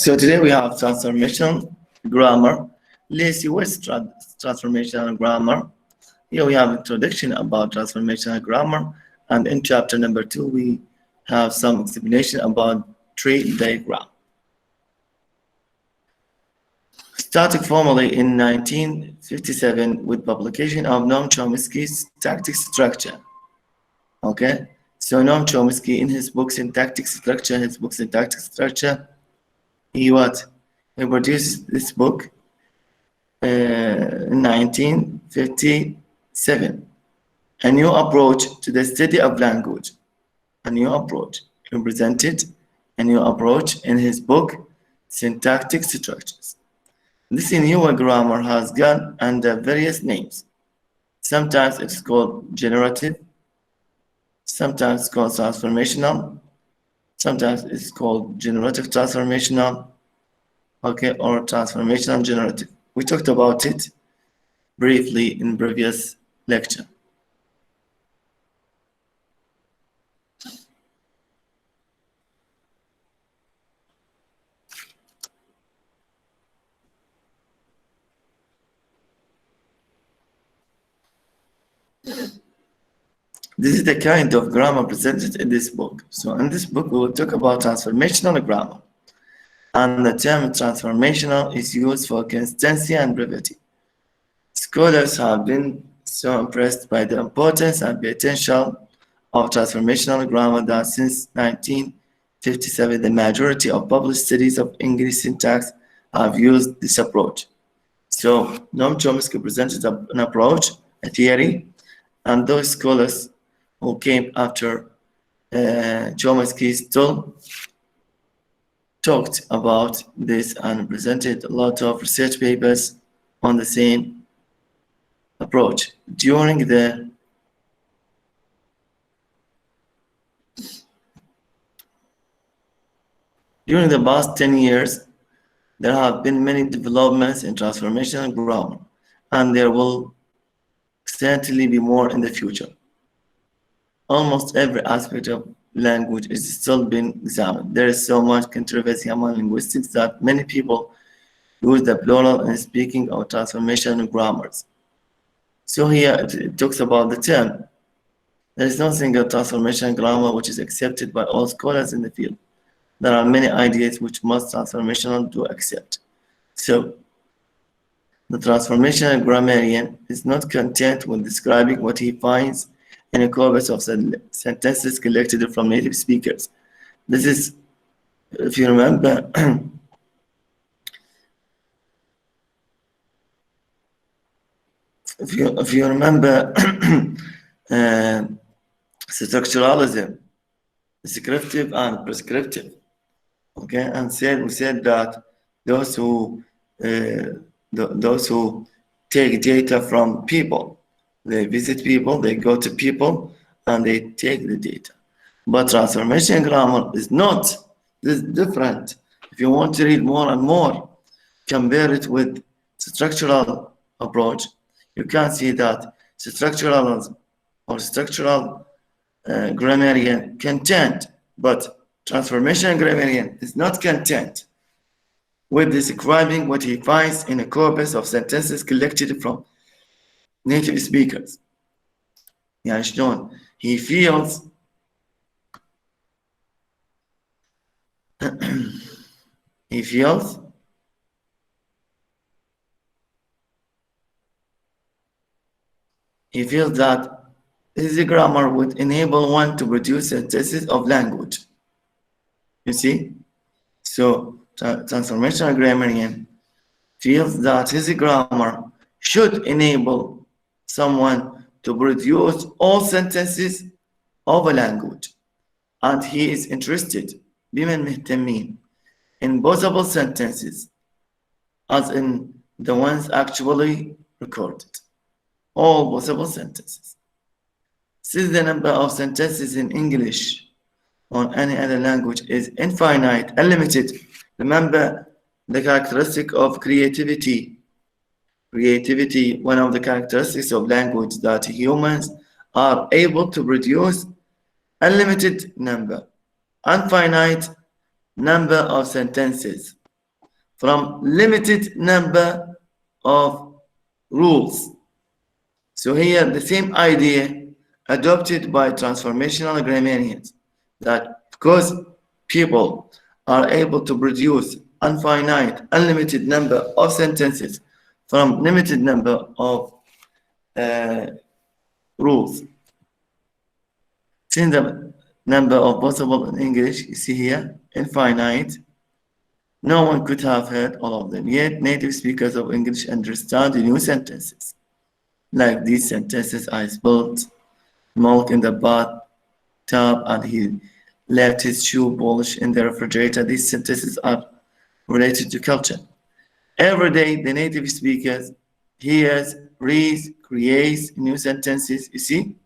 So today we have transformational grammar. Let's see what's transformational grammar. Here we have introduction about transformational grammar, and in chapter number 2 we have some explanation about tree diagram. Started formally in 1957 with publication of Noam Chomsky's syntactic structure. Okay, so Noam Chomsky in his book syntactic structure, he produced this book in 1957. A new approach to the study of language. A new approach. He presented a new approach in his book Syntactic Structures. This new grammar has gone under various names. Sometimes it's called generative, sometimes it's called transformational, sometimes it's called generative transformational, okay, or transformational generative. We talked about it briefly in previous lecture. This is the kind of grammar presented in this book. So in this book, we will talk about transformational grammar. And the term transformational is used for consistency and brevity. Scholars have been so impressed by the importance and potential of transformational grammar that since 1957, the majority of published studies of English syntax have used this approach. So Noam Chomsky presented an approach, a theory, and those scholars who came after Chomsky still talked about this and presented a lot of research papers on the same approach. During the past 10 years, there have been many developments in transformational grammar, and there will certainly be more in the future. Almost every aspect of language is still being examined. There is so much controversy among linguistics that many people use the plural in speaking of transformational grammars. So here it talks about the term. There is no single transformational grammar which is accepted by all scholars in the field. There are many ideas which most transformational do accept. So the transformational grammarian is not content with describing what he finds in a corpus of sentences collected from native speakers. This is, if you remember, if you remember structuralism, descriptive and prescriptive. Okay, and we said that those who take data from people, they visit people, they go to people, and they take the data. But transformation grammar is not. This is different. If you want to read more and more, compare it with structural approach. You can see that structural grammarian content, but transformation grammarian is not content with describing what he finds in a corpus of sentences collected from native speakers. يعني شلون he feels that his grammar would enable one to produce sentences of language. You see? So transformational grammarian feels that his grammar should enable someone to produce all sentences of a language, and he is interested بمن مهتمين in possible sentences as in the ones actually recorded, all possible sentences. Since the number of sentences in English on any other language is infinite, unlimited, remember the characteristic of creativity, one of the characteristics of language, that humans are able to produce unlimited number, infinite number of sentences. from limited number of rules. So here the same idea adopted by transformational grammarians, that because people are able to produce unlimited number of sentences from limited number of rules. Since the number of possible in English, you see here, infinite, no one could have heard all of them, yet native speakers of English understand the new sentences. Like these sentences, I spilled milk in the bathtub and he left his shoe polish in the refrigerator. These sentences are related to culture. Every day, the native speakers hears, reads, creates new sentences. You see,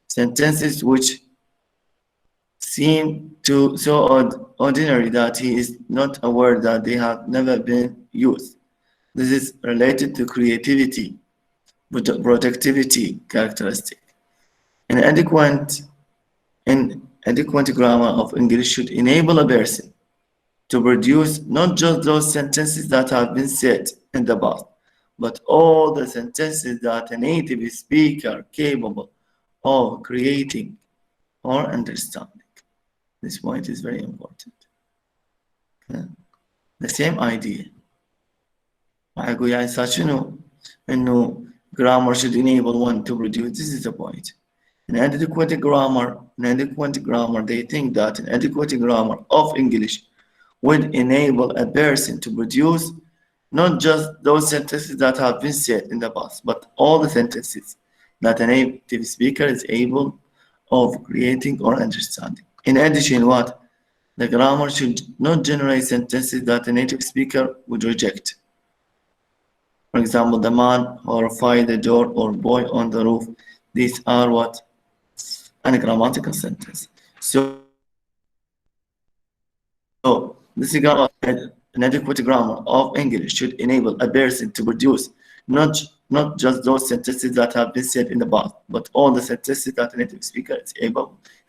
sentences which seem to so ordinary that he is not aware that they have never been used. This is related to creativity, productivity characteristic. Inadequate grammar of English should enable a person to produce not just those sentences that have been said in the past, but all the sentences that a native speaker capable of creating or understanding. This point is very important. The same idea. أقول يعني شنو إنه grammar should enable one to produce. This is the point. Inadequate grammar, they think that an adequate grammar of English would enable a person to produce not just those sentences that have been said in the past, but all the sentences that a native speaker is able of creating or understanding. In addition, what? The grammar should not generate sentences that a native speaker would reject. For example, the man horrified the door or boy on the roof. These are what? Ungrammatical sentence. So this grammar, an adequate grammar of English should enable a person to produce not just those sentences that have been said in the past, but all the sentences that a native speaker is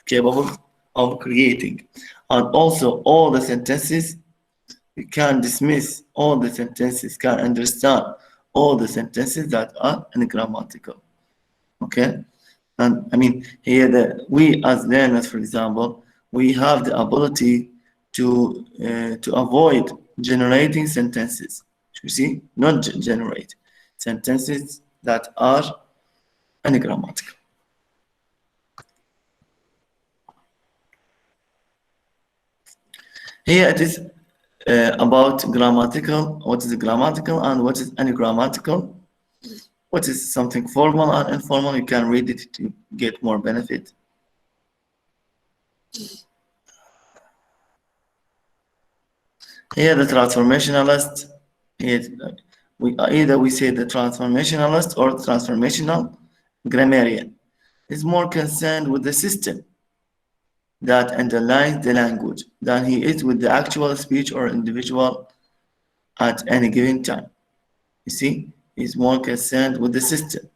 capable of creating. And also all the sentences you can dismiss, all the sentences can understand, all the sentences that are ungrammatical. Okay? And I mean, here we as learners, for example, we have the ability to avoid generating sentences. You see, not generate sentences that are ungrammatical. Here it is about grammatical, what is grammatical and what is ungrammatical. What is something formal and informal? You can read it to get more benefit. Here the transformationalist, we say the transformationalist or transformational grammarian is more concerned with the system that underlies the language than he is with the actual speech or individual at any given time. You see, he's more concerned with the system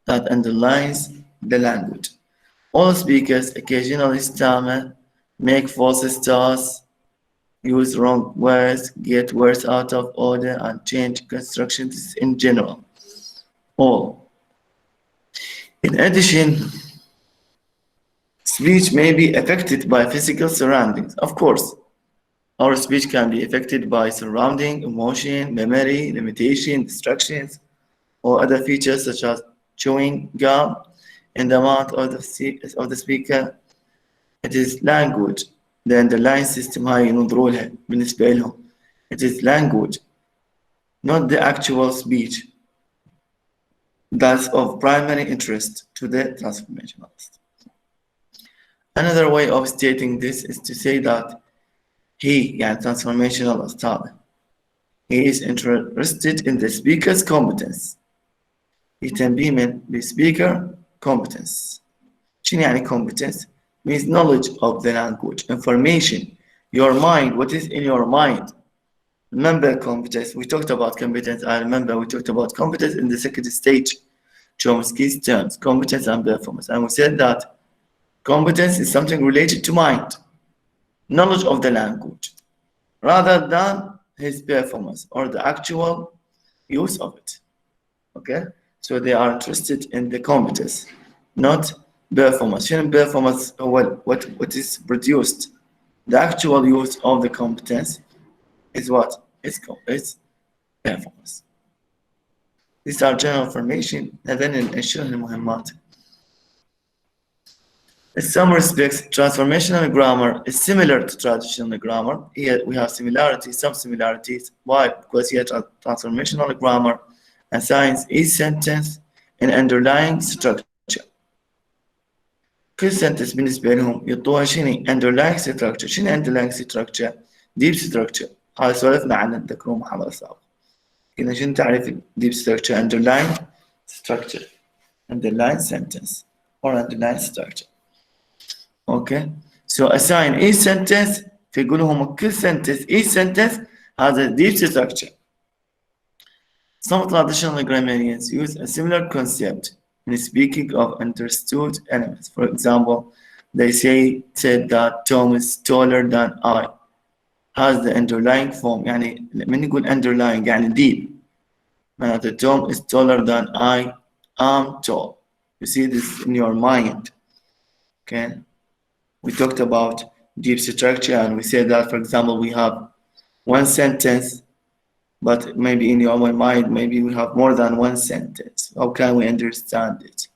that underlies the language. All speakers occasionally stammer, make false starts, use wrong words, get words out of order, and change constructions in general. All. In addition, speech may be affected by physical surroundings. Of course, our speech can be affected by surrounding, emotion, memory, limitation, distractions, or other features such as chewing gum in the mouth of the speaker. It is language. The underlying system هاي ينظروا لها بالنسبة لهم. It is language, not the actual speech, that's of primary interest to the transformationalist. Another way of stating this is to say that he, transformationalist هذا, he is interested in the speaker's competence. يهتم من the speaker competence. شنو يعني competence? Means knowledge of the language, information, your mind, what is in your mind. Remember competence, we talked about competence, I remember we talked about competence in the second stage, Chomsky's terms, competence and performance. And we said that competence is something related to mind, knowledge of the language, rather than his performance or the actual use of it. Okay, so they are interested in the competence, not performance. شنو performance هو what is produced. The actual use of the competence is what? It's performance. These are general information. هذين الأشياء المهمات. In some respects, transformational grammar is similar to traditional grammar. Here we have similarities, some similarities. Why? Because here transformational grammar assigns each sentence an underlying structure. كل sentence بالنسبة لهم يعطوها شنو underlying structure. شنو underlying structure؟ deep structure. هذا سولفنا عنه تذكرون محاضرة سابقة. كنا شنو تعريف deep structure؟ underlying structure, underlying sentence or underlying structure. Okay, so assign each sentence فيقول لهم كل sentence each sentence has a deep structure. Some traditional grammarians use a similar concept in speaking of understood elements. For example, they said that Tom is taller than I has the underlying form. يعني من يقول underlying يعني deep. معناته Tom is taller than I am tall. You see this in your mind. Okay. We talked about deep structure and we said that, for example, we have one sentence, but maybe in your mind, maybe we have more than one sentence. How can we understand it?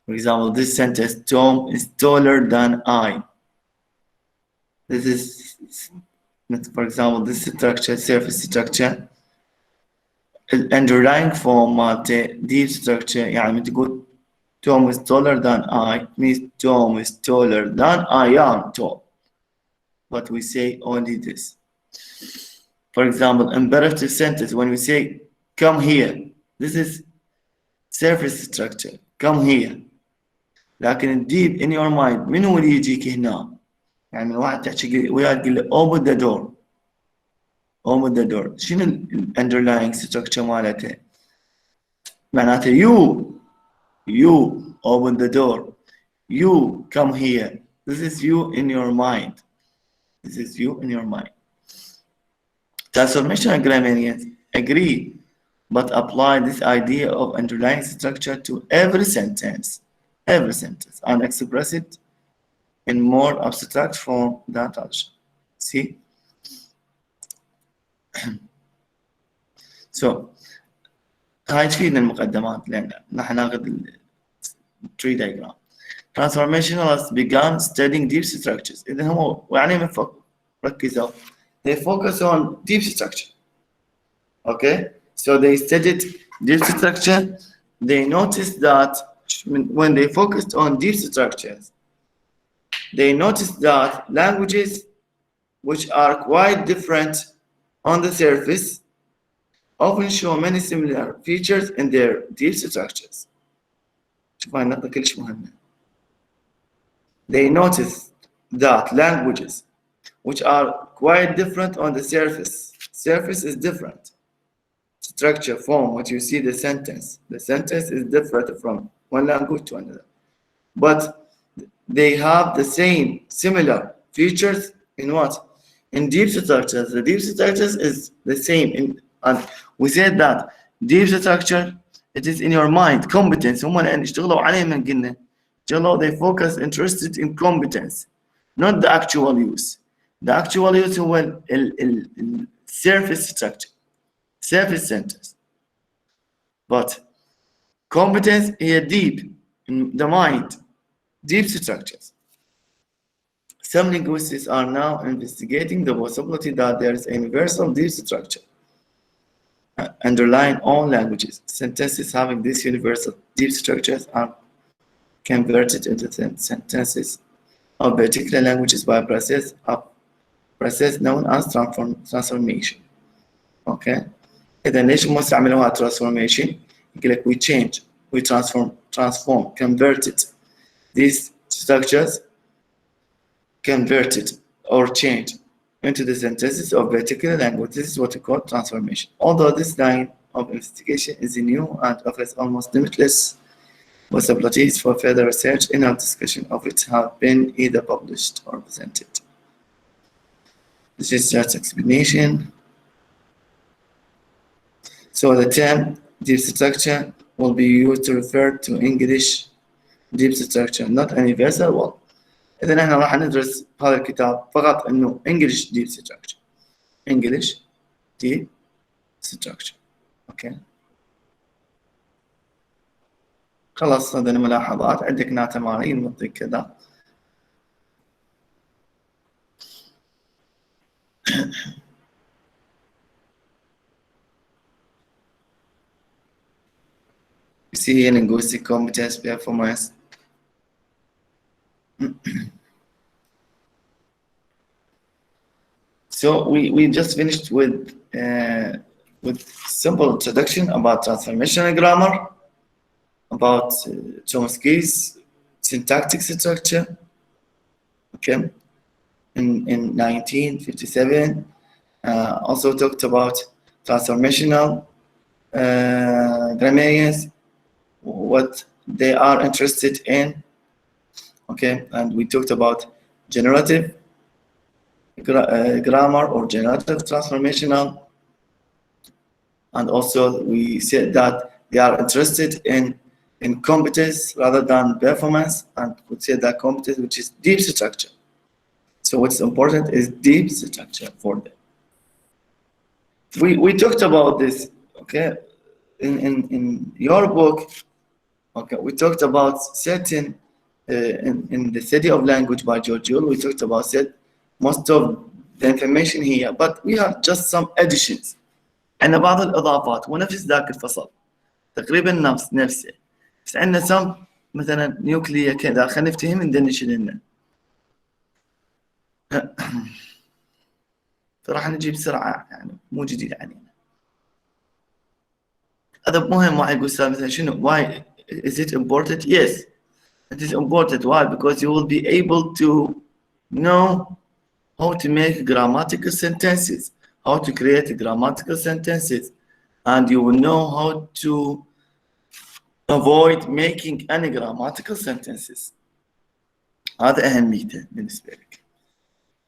For example, this sentence, Tom is taller than I. This is, for example, this structure, surface structure. Underlying form مالته deep structure يعني تقول Tom is taller than I means Tom is taller than I am tall. But we say only this. For example, imperative sentence, when we say come here, this is surface structure. Come here. لكن deep in your mind من هو اللي يجيك هنا؟ يعني من واحد تحكي وياه تقول له open the door. Open the door. شنو ال underlying structure مالته؟ معناته you open the door. You come here. This is you in your mind. This is you in your mind. Transformational grammarians agree, but apply this idea of underlying structure to every sentence, and express it in more abstract form than traditional. See? So, هاي تفيدنا المقدمات لأن نحن ناخذ tree diagram. Transformationalists began studying deep structures. إذا هم يعني ركزوا. They focus on deep structure. Okay, so they studied deep structure. They noticed that when they focused on deep structures, they noticed that languages which are quite different on the surface often show many similar features in their deep structures. They noticed that languages which are quite different on the surface is different. Structure, form, what you see the sentence is different from one language to another. But they have the same similar features in what? In deep structures. The deep structures is the same. And we said that deep structure, it is in your mind, competence. They focus interested in competence, not the actual use. The actual use هو surface structure, surface sentence. But competence is deep in the mind, deep structures. Some linguists are now investigating the possibility that there is a universal deep structure underlying all languages. Sentences having these universal deep structures are converted into sentences of particular languages by a process known as transformation. Okay. إذا ليش هم استعملوها transformation؟ يقول لك we change, we transform, converted. These structures converted or changed into the sentences of particular language. This is what we call transformation. Although this line of investigation is new and offers almost limitless possibilities for further research, in our discussion of it have been either published or presented. This is just explanation. So the term deep structure will be used to refer to English deep structure, not universal one. إذا احنا راح ندرس هذا الكتاب فقط إنه English deep structure. English deep structure. أوكي. خلاص هذه الملاحظات. عندك هنا تمارين نعطيك كذا. You see here linguistic competence performance. So we just finished with simple introduction about transformational grammar, about Chomsky's syntactic structure. Okay, in 1957, also talked about transformational grammarians, what they are interested in. Okay, and we talked about generative grammar or generative transformational, and also we said that they are interested in competence rather than performance, and we said that competence, which is deep structure. So what's important is deep structure for them. We talked about this, okay, in your book. Okay, we talked about certain in the Study of Language by George Yule. We talked about most of the information here, but we have just some additions. عندنا بعض الإضافات ونفس ذاك الفصل تقريبا نفسه، بس عندنا some مثلا نيوكليا كذا خلينا نفتهم ندنش لنا. فراح نجي بسرعة يعني مو جديد علينا. هذا مهم. واحد يقول مثلا شنو why is it important? Yes, it is important. Why? Because you will be able to know how to make grammatical sentences, how to create grammatical sentences, and you will know how to avoid making any grammatical sentences. هذا أهميته بالنسبة لك.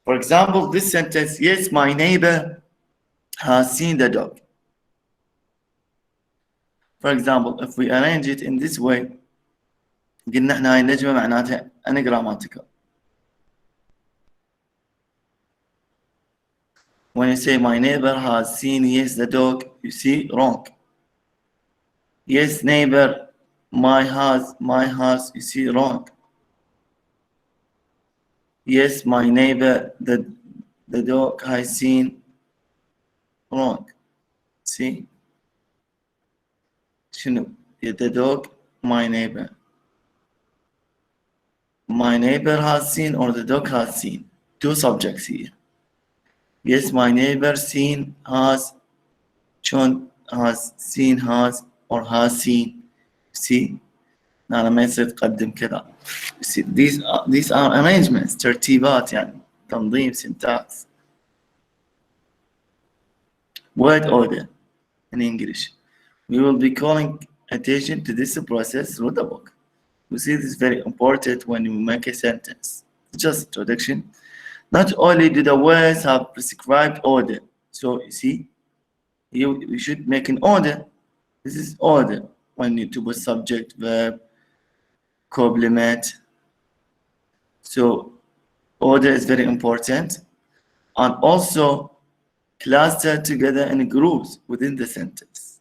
For example, this sentence, yes, my neighbor has seen the dog. For example, if we arrange it in this way, قلنا احنا هاي النجمة معناتها anagrammatical. When you say my neighbor has seen yes the dog, you see wrong. Yes neighbor, my house, you see wrong. Yes my neighbor, the dog has seen wrong. See? شنو? The dog, my neighbor. My neighbor has seen or the dog has seen. Two subjects here. Yes, my neighbor seen has, John has seen has or has seen. See? أنا ما يصير تقدم كذا. See, these are arrangements, ترتيبات يعني تنظيم syntax. Word order in English. We will be calling attention to this process through the book. You see, this is very important when you make a sentence. Just introduction. Not only do the words have prescribed order, so you see, you should make an order. This is order when you put subject, verb, complement. So order is very important, and also cluster together in groups within the sentence.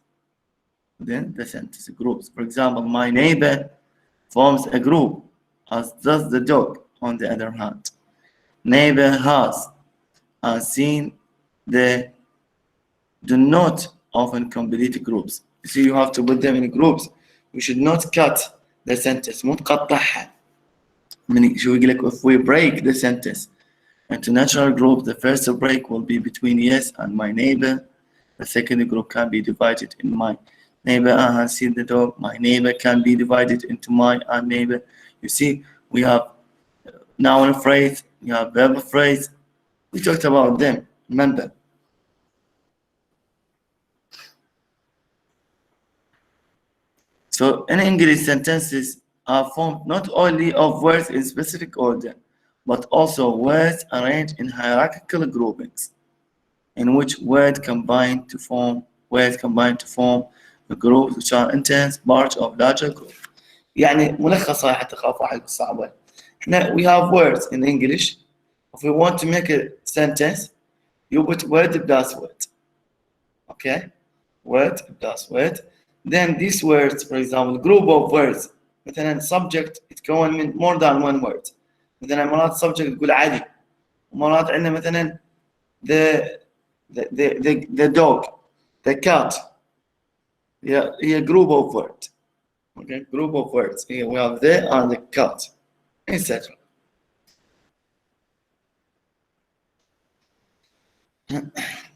Within the sentence groups. For example, my neighbor forms a group, as does the dog. On the other hand, neighbor has seen the do not often complete groups. So you have to put them in groups. We should not cut the sentence. مو تقطعها. Meaning, شو يقول لك if we break the sentence into natural group, the first break will be between yes and my neighbor. The second group can be divided in my neighbor has seen the dog. My neighbor can be divided into my and neighbor. You see, we have noun phrase, we have verb phrase. We talked about them, remember? So in English, sentences are formed not only of words in specific order, but also words arranged in hierarchical groupings, in which words combine to form the groups which are intense part of larger group. يعني ملخص هاي حتى خاف واحد صعبة. احنا we have words in English. If we want to make a sentence, you put word plus word. Okay? Word plus word. Then these words, for example, group of words. مثلا subject يتكون من more than one word. مثلا مرات subject تقول علي. ومرات عندنا مثلا the dog, the cat. هي group of words. Okay, group of words. Here we have the and the cat, etc.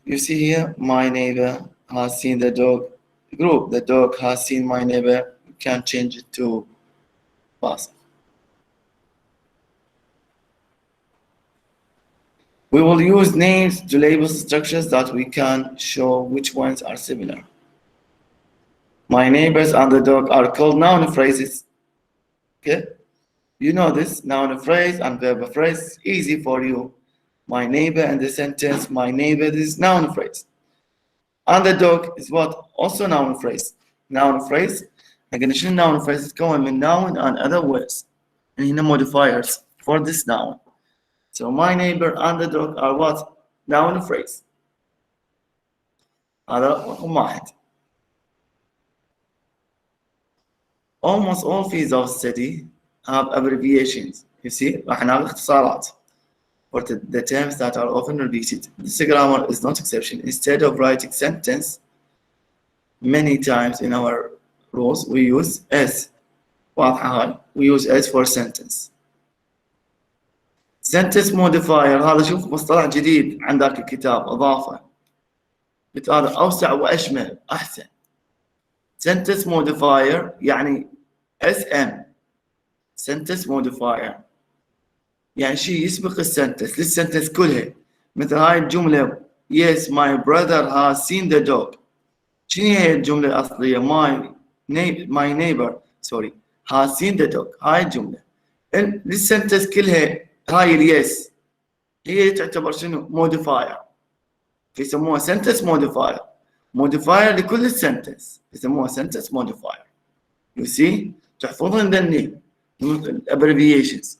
You see here, my neighbor has seen the dog. Group, the dog has seen my neighbor. You can change it to passive. We will use names to label structures that we can show which ones are similar. My neighbors and the dog are called noun phrases. Okay? You know this, noun phrase and verb phrase, easy for you. My neighbor and the sentence, my neighbor, this is noun phrase. And the dog is what? Also noun phrase. Noun phrase. Again, noun phrase تتكون من noun and other words. And هنا modifiers for this noun. So my neighbor and the dog are what? Noun phrase. هذا رقم واحد. Almost all fields of study have abbreviations. You see, راح ناخذ اختصارات for the terms that are often repeated. This grammar is not exception. Instead of writing sentence many times in our rules, we use S. واضحة هاي. We use S for sentence. Sentence modifier هذا شوف مصطلح جديد عندك الكتاب أضافه. هذا أوسع وأشمل أحسن. Sentence modifier يعني SM. Sentence modifier يعني شيء يسبق السنتنس للسنتنس كلها. مثل هاي الجملة Yes, my brother has seen the dog. شنو هي الجملة الأصلية؟ My neighbor has seen the dog. هاي الجملة. للسنتنس كلها هاي اليس هي تعتبر شنو؟ modifier. يسموها sentence modifier. modifier لكل السنتنس يسموها sentence modifier. You see؟ تحفظون ذني abbreviations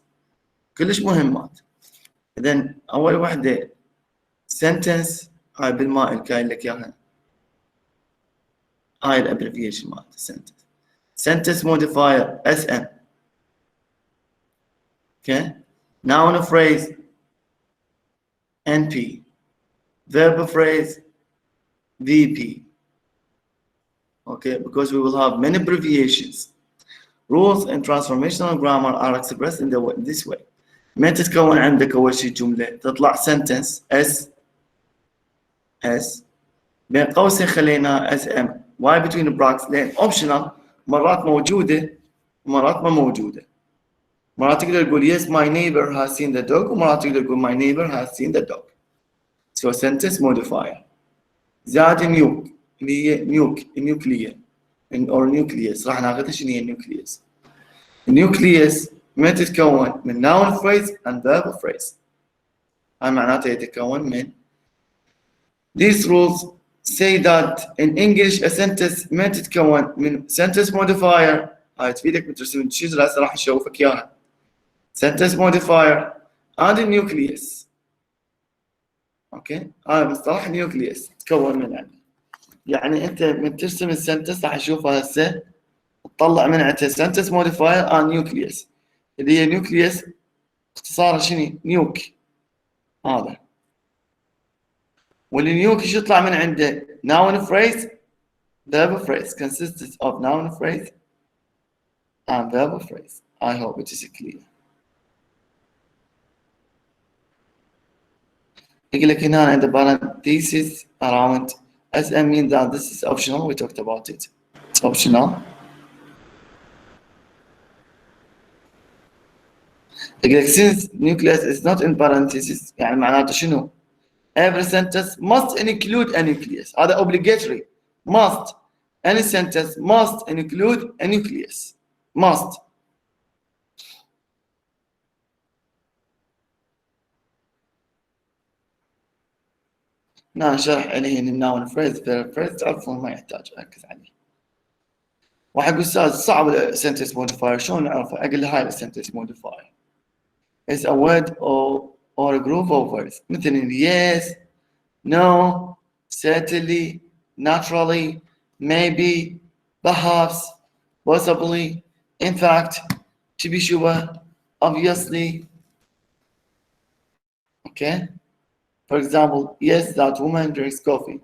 كلش مهمات. إذن أول وحدة sentence هاي بالمائل كاين لك إياها. هاي الابريفيشن مالت sentence modifier SM. Okay. Noun phrase NP. Verb phrase VP. Okay, because we will have many abbreviations. Rules in transformational grammar are expressed in this way. ما تتكون عندك أول شيء جملة تطلع sentence S بين قوسين خلينا SM. Why between the brackets؟ لأن optional مرات موجودة ومرات ما موجودة. مرات تقدر تقول yes my neighbor has seen the dog ومرات تقدر تقول my neighbor has seen the dog. So sentence modifier. زائد nuke اللي هي nuclear or nucleus. راح ناخذها شنو هي nucleus. nucleus ما تتكون من noun phrase and verb phrase. هاي معناته يتكون من. These rules say that in English a sentence ما تتكون من sentence modifier. هاي تفيدك بترسم الشجرة هسه راح نشوفك اياها. sentence modifier and nucleus. اوكي هاي مصطلح nucleus تكون من عنده. يعني انت من ترسم السنتنس راح تشوفها هسه تطلع من عندها sentence modifier and nucleus. اللي هي nucleus اختصارها شنو؟ نيوك. هذا. والنيوك ايش يطلع من عنده؟ noun phrase verb phrase consists of noun phrase and verb phrase. I hope it is clear. يقول لك هنا عند parenthesis around SM means that this is optional. We talked about it. It's optional. يقول لك since nucleus is not in parenthesis يعني معناته شنو؟ Every sentence must include a nucleus. هذا obligatory. Must. Any sentence must include a nucleus. Must. هنا شرح عليه الناون فريز فيرب فريز تعرفون ما يحتاج أركز عليه. واحد يقول أستاذ صعب السنتنس موديفاير شلون نعرفه؟ أقول له هاي السنتنس موديفاير is a word or a group of words مثل yes, no, certainly, naturally, maybe, perhaps, possibly, in fact, to be sure, obviously. Okay? For example, yes, that woman drinks coffee.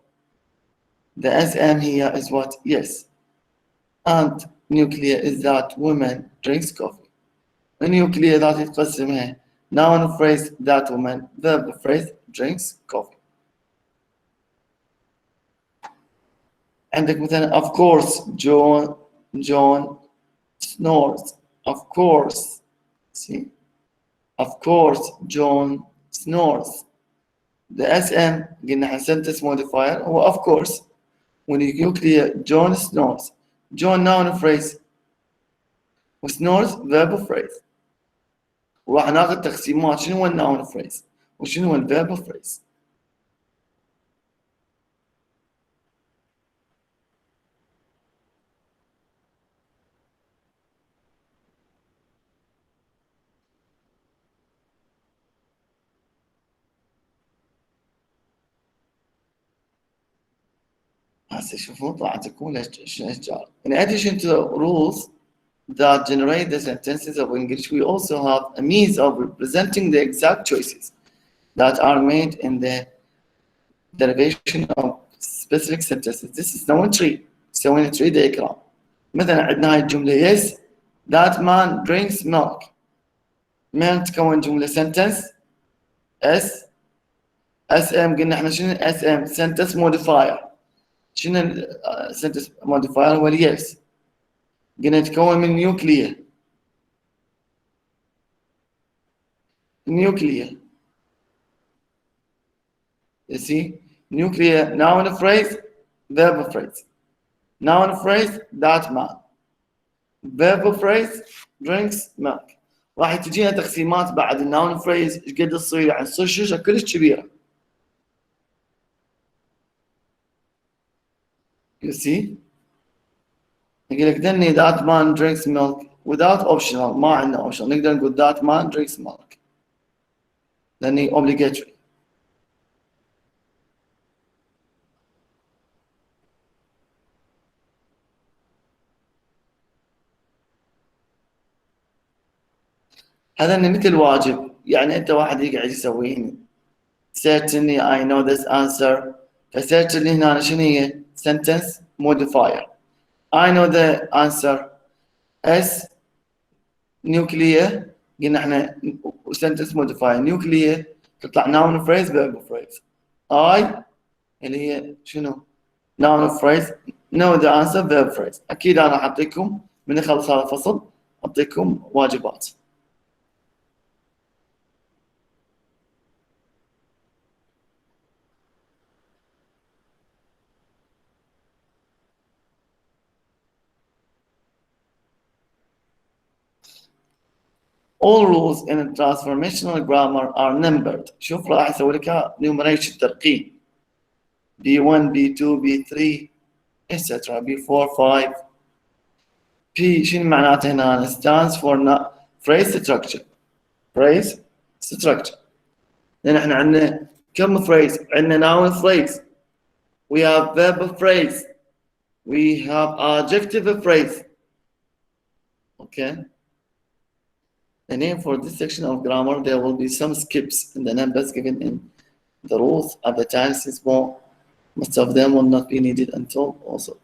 The SM here is what? Yes. And nuclear is that woman drinks coffee. The nuclear that يتقسمها noun phrase that woman, verb phrase drinks coffee. عندك مثلا of course John snores. Of course. See? Of course John snores. The SM قلنا احنا sentence modifier هو of course. when you clear John snores. John noun phrase و snores verb phrase. وراح ناخذ تقسيمات شنو هو الناون phrase وشنو هو الverb phrase. هسه شوفوا طلعت تكون اشجار. In addition to the rules that generate the sentences of English, we also have a means of representing the exact choices that are made in the derivation of specific sentences. This is known tree. سوينا tree diagram. مثلا عندنا هاي الجملة yes that man drinks milk. من تكون جملة sentence S SM قلنا احنا شنو SM sentence modifier. شنو sentence modifier هو yes. قلنا يتكون من nuclear. nuclear. You see? Nuclear noun phrase, verb phrase. Noun phrase that man. Verb phrase drinks milk. راح تجينا تقسيمات بعد الناون phrase ايش قد تصير يعني تصير شوشة كلش كبيرة. You see? يقول لك then that man drinks milk without optional ما عندنا optional نقدر نقول that man drinks milk. لأني obligatory. هذا مثل واجب يعني أنت واحد يقعد يسويه certainly I know this answer فcertainly هنا شنو هي sentence modifier I know the answer S nuclear قلنا احنا sentence modifier nuclear تطلع noun phrase verb phrase I اللي هي شنو noun phrase know the answer verb phrase أكيد أنا أعطيكم من يخلص هذا الفصل أعطيكم واجبات. All rules in transformational grammar are numbered. شوف راح أسوي لك numeration ترقيم B1 B2 B3 etc B4 5 P شنو معناته هنا stands for phrase structure phrase structure لأن احنا عندنا كم phrase عندنا noun phrase we have verb phrase we have adjective phrase okay. The name for this section of grammar, there will be some skips in the numbers given in the rules at the time since most of them will not be needed until also.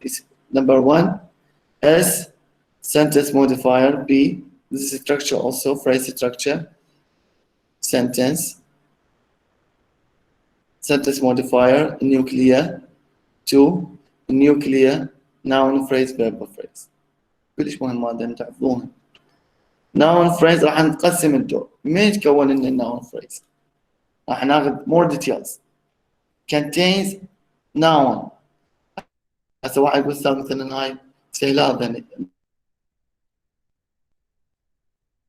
Number 1, S, sentence modifier, B, this is structure also, phrase structure, sentence modifier, nuclear, 2, nuclear, noun phrase, verb phrase. كلش مهم هذا تعرفونه. noun phrase راح نقسم الدور ما يتكون لنا noun phrase راح ناخذ more details contains noun هسه واحد يقول استاذ مثلا هاي سهلات يعني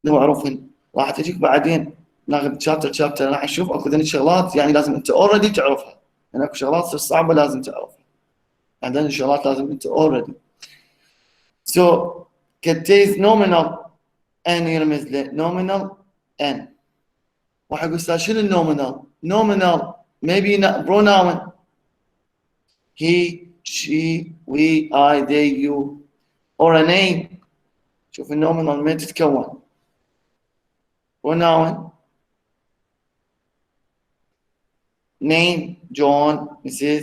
معروفين راح تجيك بعدين ناخذ شابتر راح نشوف اكو ذني شغلات يعني لازم انت already تعرفها يعني اكو شغلات تصير صعبة لازم تعرفها. عندنا شغلات لازم انت already. So contains nominal n يرمز له nominal n. واحد يقول أستاذ شنو النومينال؟ nominal maybe pronoun he, she, we, I, they, you or a name. شوف النومينال من تتكون pronoun name John, Mrs.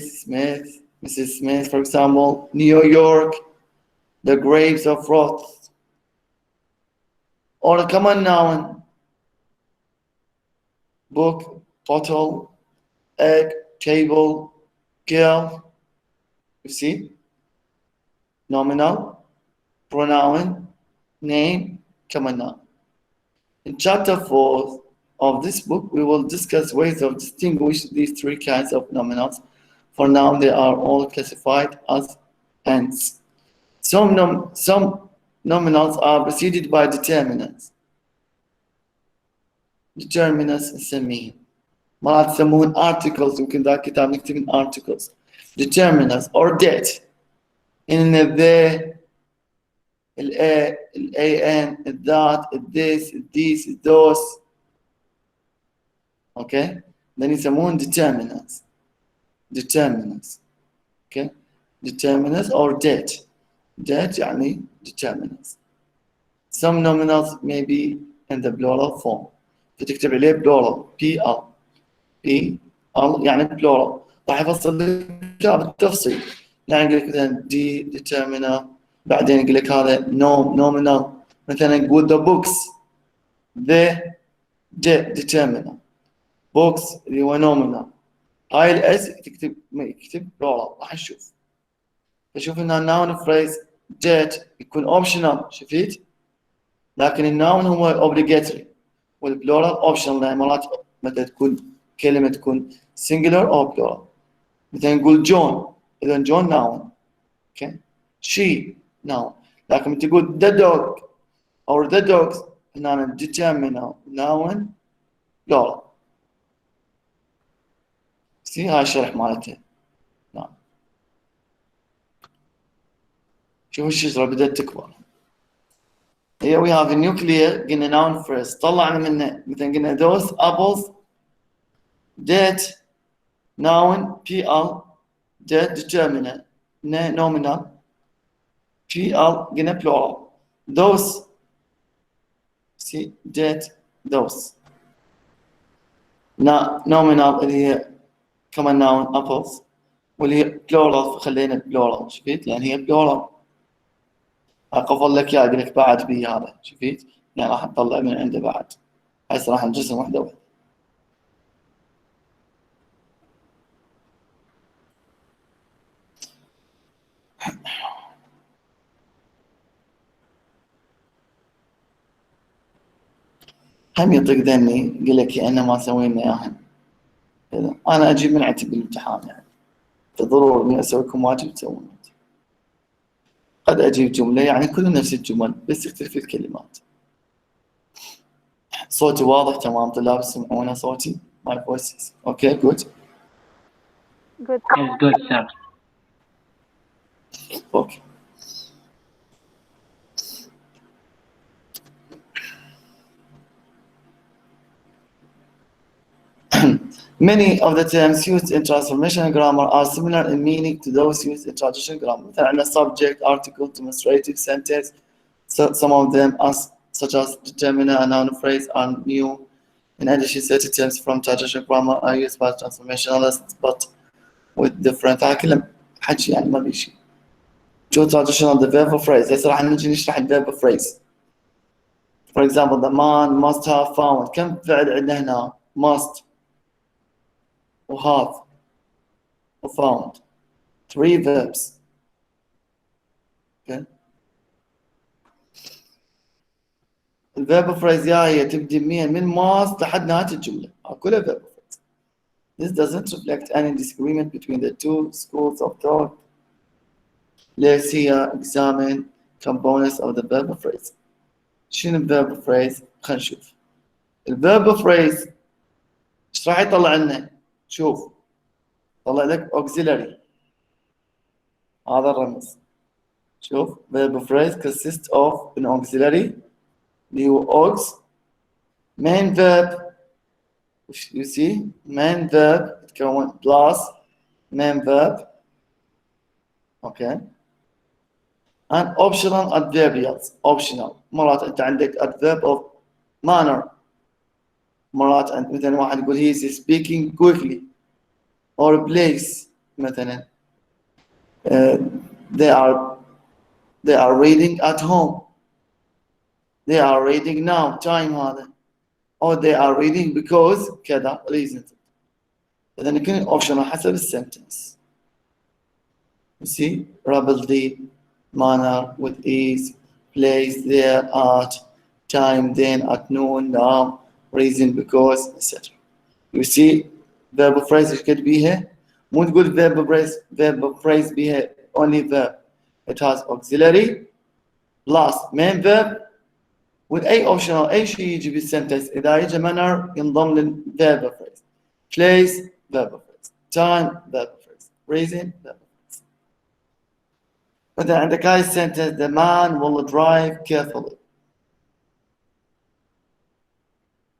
Smith for example, New York, the grapes of wrath, or a common noun book, bottle, egg, table, girl. You see? Nominal, pronoun, name, common noun. In chapter 4 of this book, we will discuss ways of distinguish these three kinds of nominals. For now, they are all classified as ends. Some nominals are preceded by determinants. Determinants نسميه. مرات يسمون articles. يمكن ذا الكتاب نكتب in articles. Determinants or date. In the an, that, this, these, those. Okay? Then يسمون determinants. Determinants. Okay? Determinants or date. Date يعني determinants. Some nominals may be in the plural form. فتكتب عليه plural PL PL يعني plural. راح يفصل لك بالتفصيل. يعني يقول لك مثلا D determiner بعدين يقول لك هذا nominal مثلا يقول the books the determiner books اللي هو nominal هاي الاس يكتب plural راح نشوف. فشوف ان noun phrase date يكون optional شفت لكن الناون هو obligatory والبلورال optional يعني مرات مثلا تكون كلمة تكون singular أو plural. مثلا نقول جون إذا جون noun okay she noun لكن تقول the dog or the dogs هنا determiner noun plural. هاي الشرح مالته. نعم شوف الشجرة بدأت تكبر. Here we have a nuclear قلنا noun phrase طلعنا منه مثلا قلنا those apples date noun PL date determiner nominal PL قلنا plural those see date those nominal اللي هي common noun apples واللي هي plural خلينا plural شفت يعني هي plural أقفل لك يا أقول لك بعد بي هذا شفت يعني راح نطلع من عنده بعد هسه راح نجسم واحدة واحدة. هم يطق ذني يقول لك أنا ما سوينا إياها أنا أجيب من عتب بالامتحان يعني ضروري إني أسويكم واجب تسوون. قد أجيب جملة يعني كل نفس الجمل بس تختلف الكلمات. صوتي واضح تمام طلاب تسمعونه صوتي my voice okay good Good. Yes, good, sir. okay. Many of the terms used in transformational grammar are similar in meaning to those used in traditional grammar. مثلا عندنا subject, article, demonstrative, sentence. So some of them such as determiner and noun phrase are new. In addition, certain terms from traditional grammar are used by transformationalists but with different كلام حكي يعني ما بيشي. شو traditional the verb phrase هسه راح نجي نشرح ال verb phrase. For example, the man must have found. كم فعل عندنا هنا؟ must وhave وfound. 3 verbs. Okay. الverb phrase هي تبدي من must لحد نهاية الجملة. كلها verb phrase. This doesn't reflect any disagreement between the two schools of thought. Let's here examine components of the verb phrase. شنو الverb phrase؟ خلينا نشوف. الverb phrase ايش راح يطلع لنا؟ شوف طلع لك auxiliary. هذا الرمز. شوف verb phrase consists of an auxiliary اللي هو aux, main verb. you see main verb تكون plus main verb. okay, and optional adverbials. optional مرات انت عندك adverb of manner. مرات انت مثلا واحد يقول he is speaking quickly or place مثلا they are reading at home, they are reading now time هذا, or they are reading because كذا reason. إذا يكون optional حسب السنتنس. you see rapidly, manner, with ease, place, there, at, time, then, at noon, now, reason, because, etc. you see verb phrase ايش قد بيها؟ مو تقول verb phrase بيها only verb. it has auxiliary plus main verb with أي optional أي شيء يجي بالسنتنس. إذا يجي manner ينضم للverb phrase, place verb phrase, time verb phrase, reason verb phrase. مثلا عندك هاي السنتنس the man will drive carefully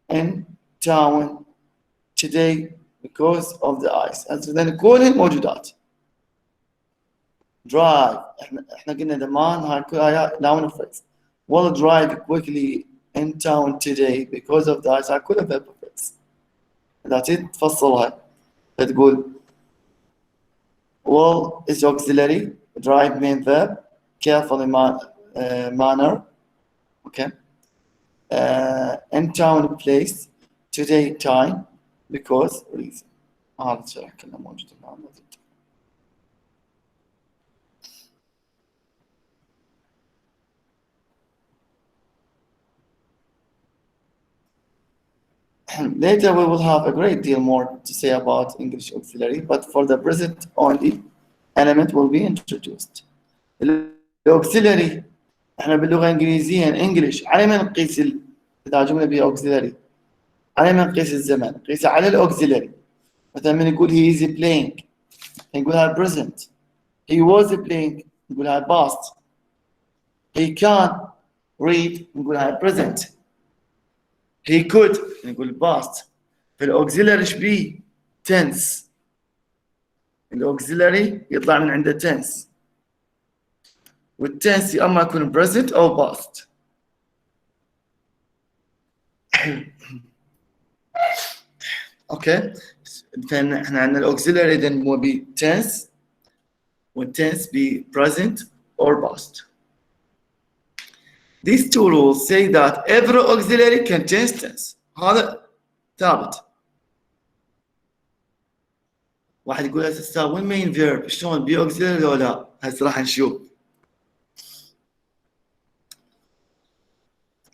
in town today because of the ice. إذن كلهن موجودات. drive احنا قلنا the man هاي كلها noun phrase. will drive quickly in town today because of the ice هاي كلها verb phrase. إذا تريد تفصلها تقول will is auxiliary, drive main verb, carefully manner, okay, in town place, today time, because reason. هذا الشرح كله موجود الآن. Later we will have a great deal more to say about English auxiliary, but for the present only element will be introduced. الauxiliary احنا باللغة الإنجليزية English على ما نقيس إذا جملة بها auxiliary على ما نقيس الزمن نقيسه على الauxiliary. مثلا من نقول he is playing نقولها present, he was playing نقولها past, he can read نقولها present, he could نقول past. في الauxiliary ايش بيه؟ tense. الauxiliary يطلع من عنده tense, والtense يا اما يكون present او past. اوكي مثلا احنا عندنا الاوكسيلري اذا هو ب tense والtense ب present or past. These two rules say that every auxiliary contains tense. هذا ثابت. واحد يقول يا استاذ وين main verb شلون بي auxiliary ولا لا؟ هسه راح نشوف.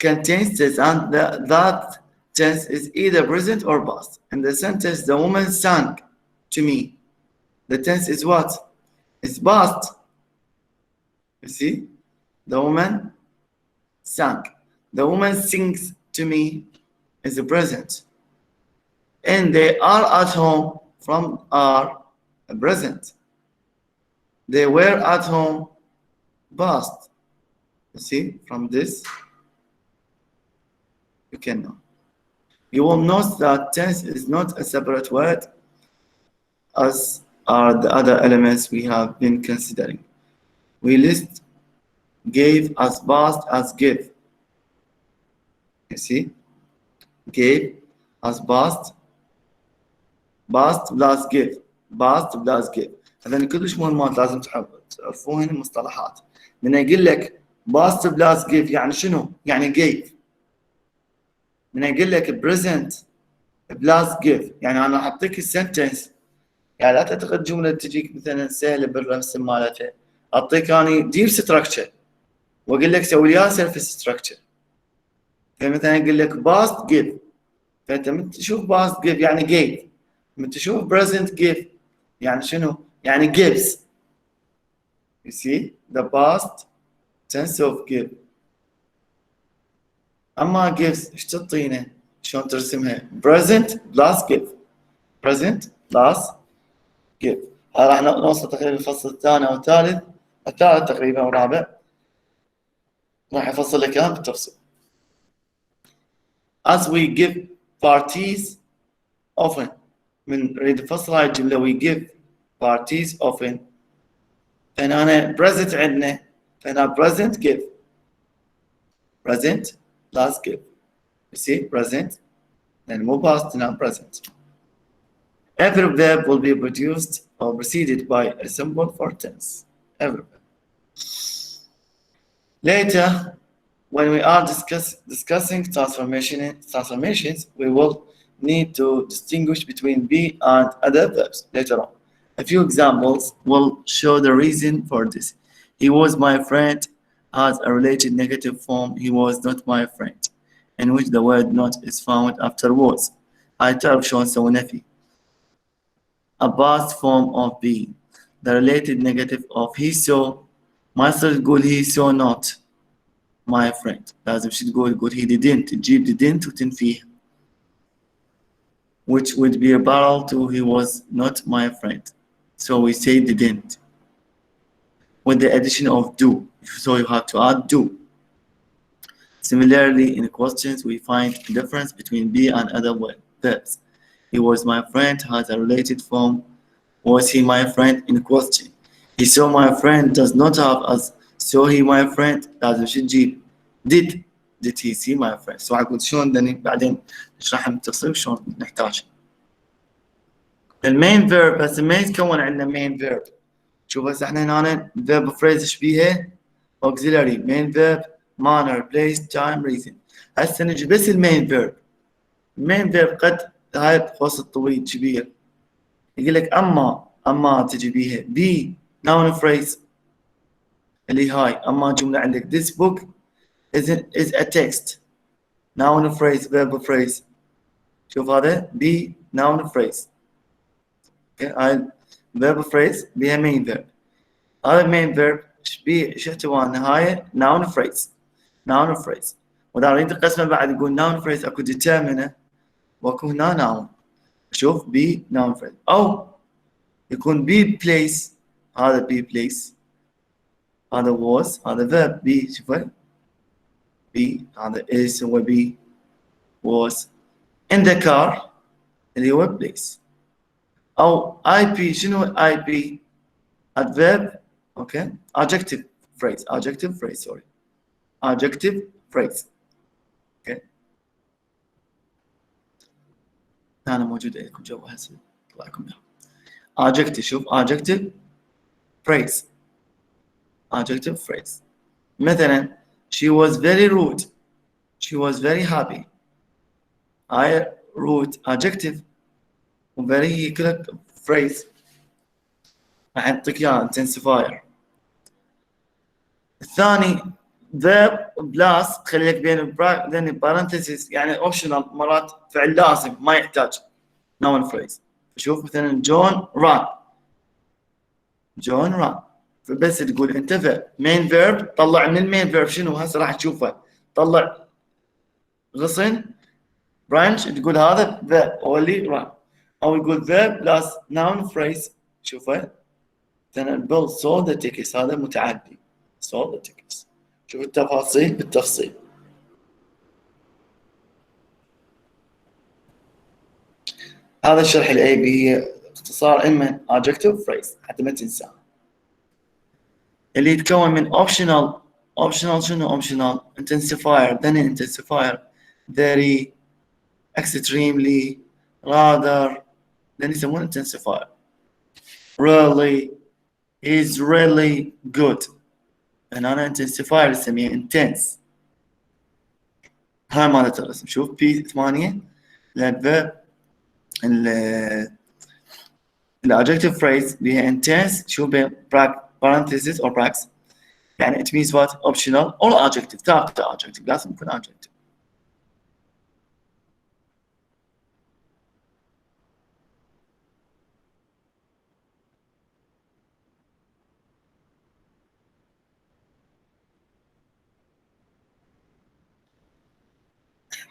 Contains tense and that tense is either present or past. In the sentence, the woman sang to me. The tense is what? It's past. You see? The woman sang. The woman sings to me is the present. And they are at home from are present. They were at home past. You see? From this, you can know. You will note that tense is not a separate word, as are the other elements we have been considering. We list gave as past as give. You see? Gave as past plus give. past plus give. هذين كلش مهمات لازم تعرفوهن المصطلحات. من يقول لك past plus give يعني شنو؟ يعني gave. من يقول لك present plus give يعني انا اعطيك السنتنس، يعني لا تعتقد جمله تجيك مثلا سهله بالرسم مالتها. اعطيك اني ديب ستراكشر واقول لك سوي لي اياها سيرفيس ستراكشر. فمثلا اقول لك past give، فانت من تشوف past give يعني gave، من تشوف present give يعني شنو؟ يعني gives. You see the past tense of give. اما gives ايش تعطينا؟ شلون ترسمها؟ present plus give. present plus give. هذا راح نوصل تقريبا الفصل الثاني أو الثالث تقريبا أو الرابع، راح يفصل لك إياه بالتفصيل. As we give parties often. من نريد نفصل هاي الجملة we give parties often. فهنا present عندنا، فهنا present give. present plus give. You see present then move past now present. Every verb will be produced or preceded by a symbol for tense. Every verb. Later, when we are discussing transformations, we will need to distinguish between be and other verbs later on. A few examples will show the reason for this. He was my friend has a related negative form, he was not my friend, in which the word not is found after was. هاي تعرف شلون نسوي نفي. A past form of be. The related negative of he saw. ما يصير تقول he saw not my friend. لازم شو تقول he didn't. تجيب didn't وتنفيه. Which would be a parallel to he was not my friend. So we say didn't. With the addition of do. So you have to add do. Similarly, in questions, we find a difference between be and other verbs. He was my friend has a related form. Was he my friend in question? He saw my friend does not have as saw he my friend لازم شو تجيب did he see my friend. سو أقول شلون بعدين نشرح بالتفصيل شلون نحتاج. المين verb بس ما يتكون عندنا main verb. شوف هسه احنا هنا verb phrase ايش بيها؟ auxiliary main verb manner place time reason. هسه نجي بس المين verb. المين verb قد هاي قوس الطويل كبير. يقول لك اما تجي بيها be noun phrase اللي هاي اما جمله عندك this book is a text noun phrase verb phrase. شوف هذا be noun phrase. هاي verb phrase بيها main verb. هذا main verb شو احتوى النهايه noun phrase. واذا اريد اقسمه بعد يقول noun phrase اكو determiner واكو هنا noun. شوف be noun phrase او يكون be place. هذا be place هذا was هذا verb be. شوفه be هذا is هو be was in the car اللي هو place. أو IP شنو IP adverb okay adjective phrase sorry adjective phrase okay. هنا موجود عندكم جو هسه طلع لكم adjective. شوف adjective phrase adjective phrase. مثلا she was very rude she was very happy. I rude adjective وvery هي كلها phrase راح نعطيك اياها intensifier. الثاني verb plus خلي لك بين parentheses يعني optional مرات فعل لازم ما يحتاج noun phrase. شوف مثلا John run فبس تقول انت verb main verb طلع من المين verb شنو هسه راح تشوفه طلع غصن branch تقول هذا verb هو اللي run او يقول verb plus noun phrase. شوفه مثلا Bill saw the tickets هذا متعدي saw the tickets. شوف التفاصيل بالتفصيل. هذا الشرح الاي بي هي اختصار اما adjective phrase حتى ما تنساه اللي يتكون من optional شنو optional intensifier then intensifier very extremely rather then يسمونه intensifier. really is really good هنا intensifier نسميه intense. هاي مالت الرسم. شوف P 8 الادفيرب الادجكتيف phrase بيها intense. شوف بين parentheses or brackets يعني it means what optional or adjective. ثابتة adjective لازم يكون adjective.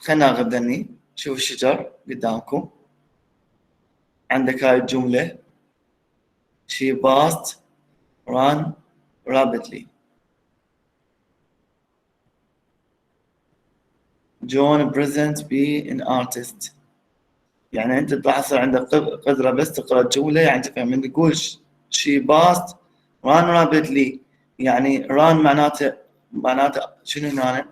خلنا ناخذ شوف الشجر قدامكم عندك هاي الجملة she passed run rapidly. John present be an artist. يعني أنت تلاحظ عندك قدرة بس تقرأ الجملة يعني تفهم من تقول she passed run rapidly يعني run معناته شنو هنا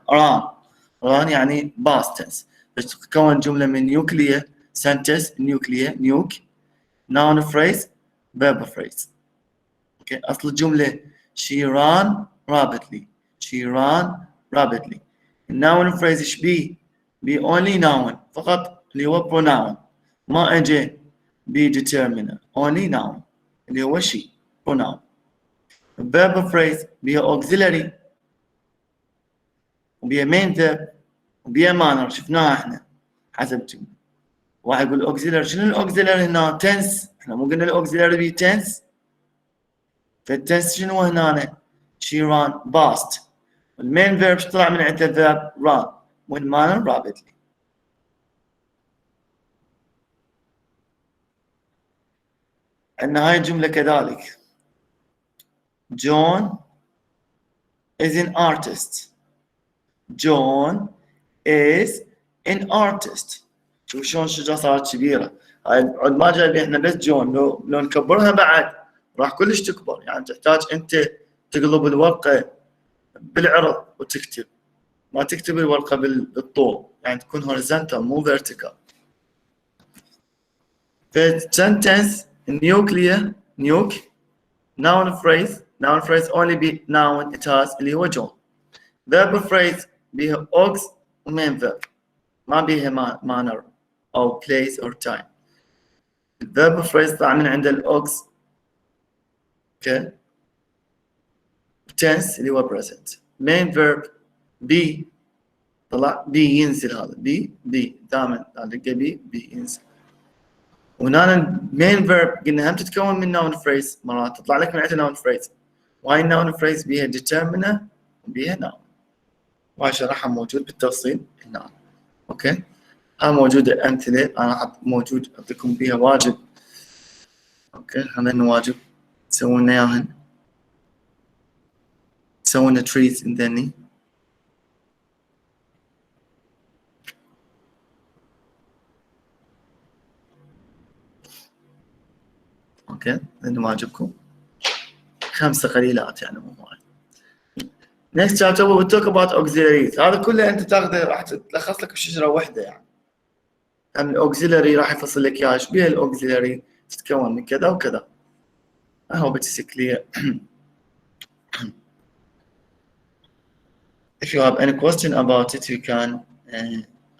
run يعني past tense بس تتكون جملة من nuclear sentence nuke noun phrase verb phrase okay. أصل الجملة she ran rapidly noun phrase إيش بي only noun فقط اللي هو pronoun ما أجي be determiner only noun اللي هو she pronoun verb phrase بيها auxiliary وبيها main verb وبيها manner شفناها احنا حسب الجملة واحد يقول auxiliary شنو الاوكسيلري هنا tense احنا مو قلنا الاوكسيلري بي tense فالتنس شنو هنا she ran past المين verb طلع من عنده verb run والmanner rapidly عندنا هاي الجملة كذلك John is an artist. John is an artist. شوف شلون الشجرة صارت كبيرة. هاي عود ما جايبين احنا بس جون لو نكبرها بعد راح كلش تكبر يعني تحتاج انت تقلب الورقة بالعرض وتكتب ما تكتب الورقة بالطول يعني تكون horizontal مو vertical. في sentence nuclear nuke noun phrase only be noun it has اللي هو John. verb phrase بيها aux وmain verb ما بيها manner أو place or time. verb phrase طلع من عند الaux okay. tense اللي هو present. main verb be طلع be ينزل هذا be دائما نلقى be ينزل. وهنا main verb قلنا هم تتكون من noun phrase مرات تطلع لك من عند noun phrase وهاي noun phrase بيها determiner وبيها noun وهاي شرحها موجود بالتفصيل هنا اوكي. ها موجودة أمثلة أنا موجود أعطيكم بيها واجب اوكي. هذا واجب تسوون اياهن تسوون trees عندني اوكي. هذا واجبكم 5 قليلات يعني مو وايد. next chapter we will talk about auxiliaries. هذا كله أنت تاخذه راح تلخص لك بشجرة واحدة يعني. الauxiliary راح يفصل لك إياه إيش بيه الauxiliary تتكون من كذا وكذا. I hope it is clear. If you have any question about it you can